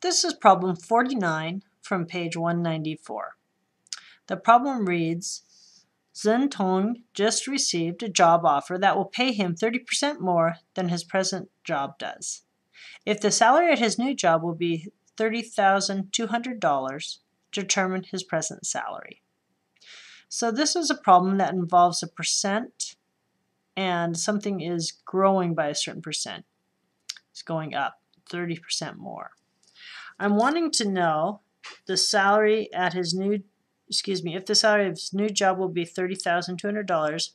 This is problem 49 from page 194. The problem reads, Zhen Tong just received a job offer that will pay him 30% more than his present job does. If the salary at his new job will be $30,200, determine his present salary. So this is a problem that involves a percent and something is growing by a certain percent. It's going up 30% more. I'm wanting to know the salary at his new, if the salary of his new job will be $30,200,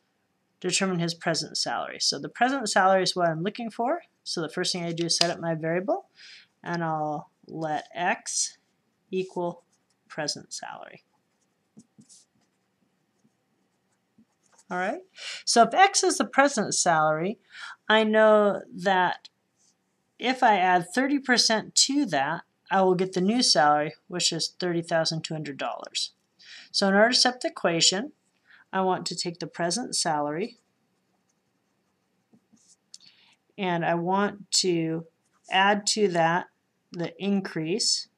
determine his present salary. So the present salary is what I'm looking for. So the first thing I do is set up my variable, and I'll let x equal present salary. All right, so if x is the present salary, I know that if I add 30% to that, I will get the new salary, which is $30,200. So in order to set the equation, I want to take the present salary and I want to add to that the increase,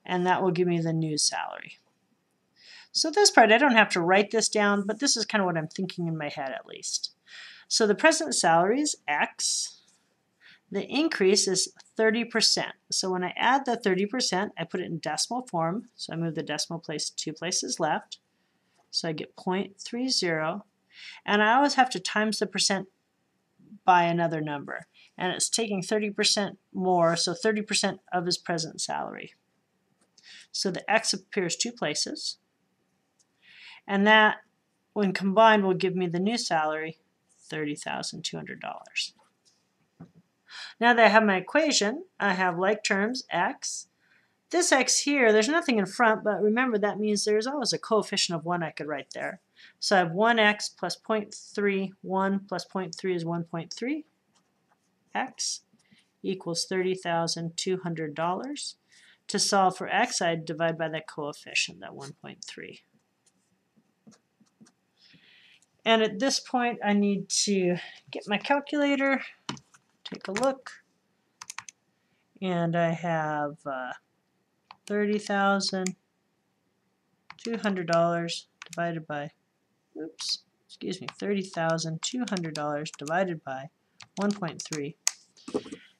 and that will give me the new salary. So this part, I don't have to write this down, but this is kind of what I'm thinking in my head at least. So the present salary is x. The increase is 30%. So when I add the 30%, I put it in decimal form. So I move the decimal place 2 places left. So I get 0.30. And I always have to times the percent by another number. And it's taking 30% more, so 30% of his present salary. So the x appears 2 places. And that, when combined, will give me the new salary, $30,200. Now that I have my equation, I have like terms, x. This x here, there's nothing in front, but remember that means there's always a coefficient of 1 I could write there. So I have 1x plus 0.3, 1 plus 0.3 is 1.3. X equals $30,200. To solve for x, I divide by that coefficient, that 1.3. And at this point, I need to get my calculator, take a look, and I have $30,200 divided by, $30,200 divided by 1.3.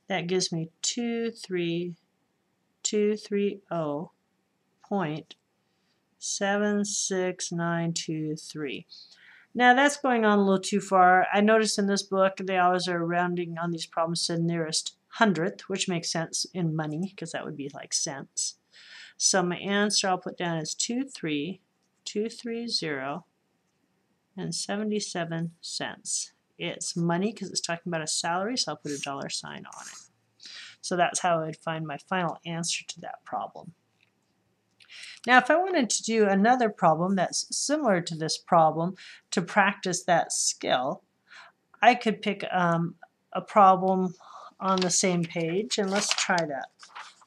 That gives me 23230.76923. Now that's going on a little too far. I noticed in this book they always are rounding on these problems to the nearest hundredth, which makes sense in money because that would be like cents. So my answer I'll put down as 23230.77. It's money because it's talking about a salary, so I'll put a dollar sign on it. So that's how I would find my final answer to that problem. Now, if I wanted to do another problem that's similar to this problem to practice that skill, I could pick a problem on the same page, and let's try that.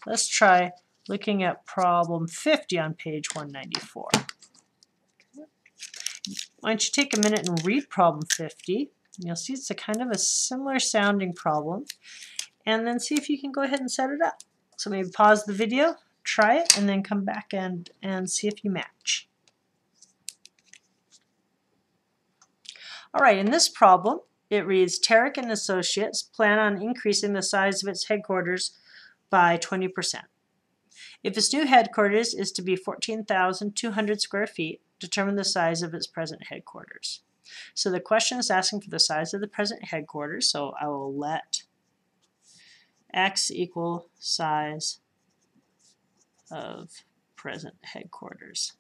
Let's try looking at problem 50 on page 194. Okay. Why don't you take a minute and read problem 50. You'll see it's a kind of a similar sounding problem, and then see if you can go ahead and set it up. So maybe pause the video, try it, and then come back and see if you match. All right, in this problem, it reads, Tarek and Associates plan on increasing the size of its headquarters by 20%. If its new headquarters is to be 14,200 square feet, determine the size of its present headquarters. So the question is asking for the size of the present headquarters, so I will let x equal size of present headquarters.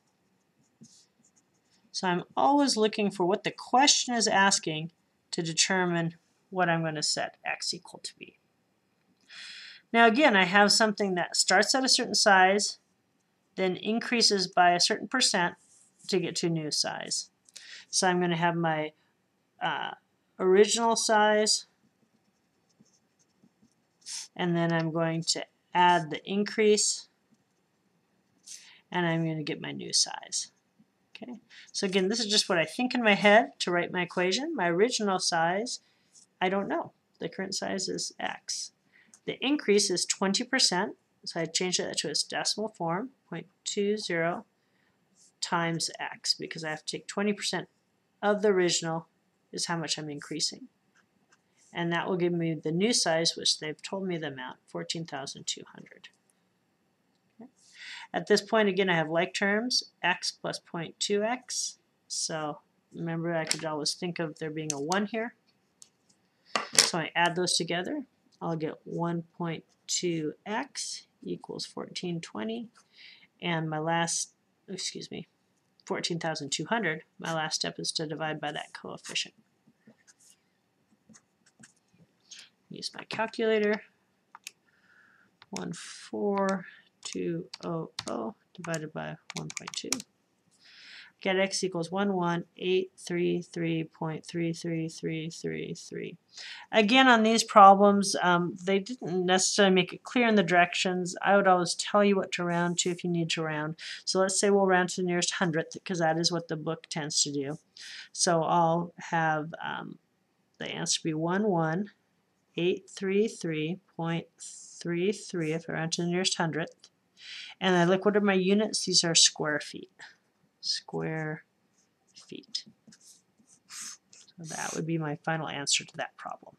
So I'm always looking for what the question is asking to determine what I'm going to set x equal to be. Now again, I have something that starts at a certain size, then increases by a certain percent to get to a new size. So I'm going to have my original size, and then I'm going to add the increase, and I'm going to get my new size. Okay. So again, this is just what I think in my head to write my equation. My original size, I don't know. The current size is x. The increase is 20%, so I changed that to its decimal form, 0.20 times x, because I have to take 20% of the original is how much I'm increasing. And that will give me the new size, which they've told me the amount, 14,200. Okay. At this point, again, I have like terms, x plus 0.2x. So remember, I could always think of there being a 1 here. So I add those together. I'll get 1.2x equals 1420. And my last, 14,200, my last step is to divide by that coefficient. Use my calculator. 14200 divided by 1.2. Get x equals 11833.33333. Again, on these problems, they didn't necessarily make it clear in the directions. I would always tell you what to round to if you need to round. So let's say we'll round to the nearest hundredth, because that is what the book tends to do. So I'll have the answer be 11833.33 if I round to the nearest hundredth. And I look, what are my units? These are square feet. Square feet. So that would be my final answer to that problem.